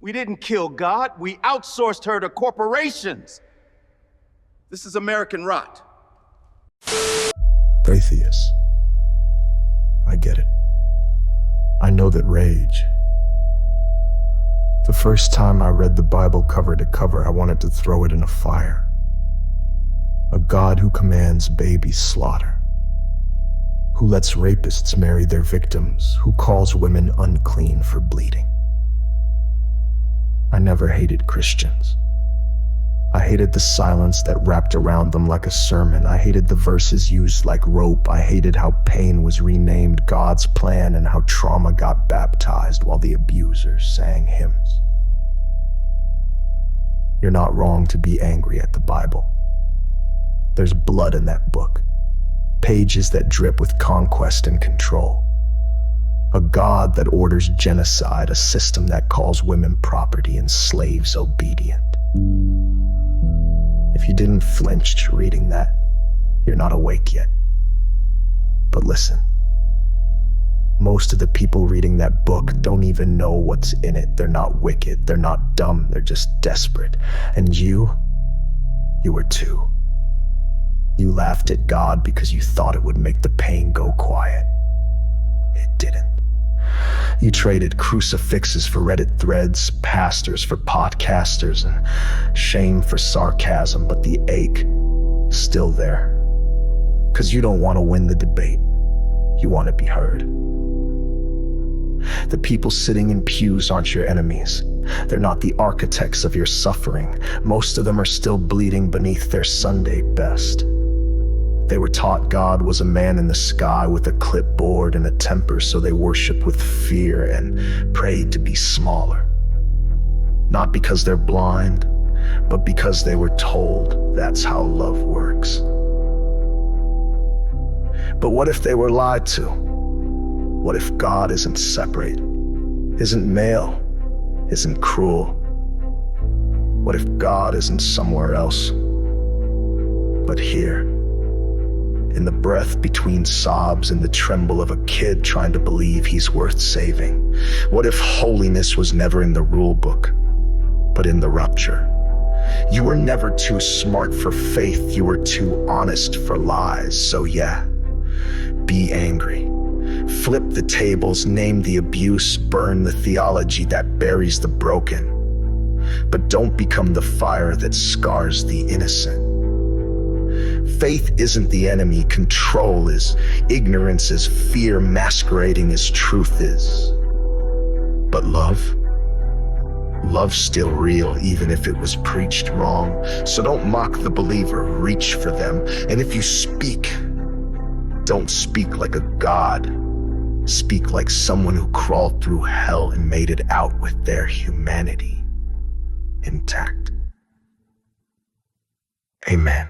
We didn't kill God, we outsourced her to corporations. This is American rot. Atheist. I get it. I know that rage. The first time I read the Bible cover to cover, I wanted to throw it in a fire. A God who commands baby slaughter, who lets rapists marry their victims, who calls women unclean for bleeding. I never hated Christians. I hated the silence that wrapped around them like a sermon. I hated the verses used like rope. I hated how pain was renamed God's plan and how trauma got baptized while the abusers sang hymns. You're not wrong to be angry at the Bible. There's blood in that book, pages that drip with conquest and control. A God that orders genocide, a system that calls women property and slaves obedient. If you didn't flinch reading that, you're not awake yet. But listen, most of the people reading that book don't even know what's in it. They're not wicked, they're not dumb, they're just desperate. And you were too. You laughed at God because you thought it would make the pain go quiet. It didn't. You traded crucifixes for Reddit threads, pastors for podcasters, and shame for sarcasm, but the ache is still there. Because you don't want to win the debate. You want to be heard. The people sitting in pews aren't your enemies. They're not the architects of your suffering. Most of them are still bleeding beneath their Sunday best. They were taught God was a man in the sky with a clipboard and a temper, so they worshiped with fear and prayed to be smaller. Not because they're blind, but because they were told that's how love works. But what if they were lied to? What if God isn't separate, isn't male, isn't cruel? What if God isn't somewhere else, but here? In the breath between sobs and the tremble of a kid trying to believe he's worth saving. What if holiness was never in the rule book, but in the rupture? You were never too smart for faith, you were too honest for lies. So yeah, be angry. Flip the tables, name the abuse, burn the theology that buries the broken. But don't become the fire that scars the innocent. Faith isn't the enemy, control is, ignorance is, fear masquerading as truth is. But love's still real even if it was preached wrong. So don't mock the believer, reach for them. And if you speak, don't speak like a god. Speak like someone who crawled through hell and made it out with their humanity intact. Amen.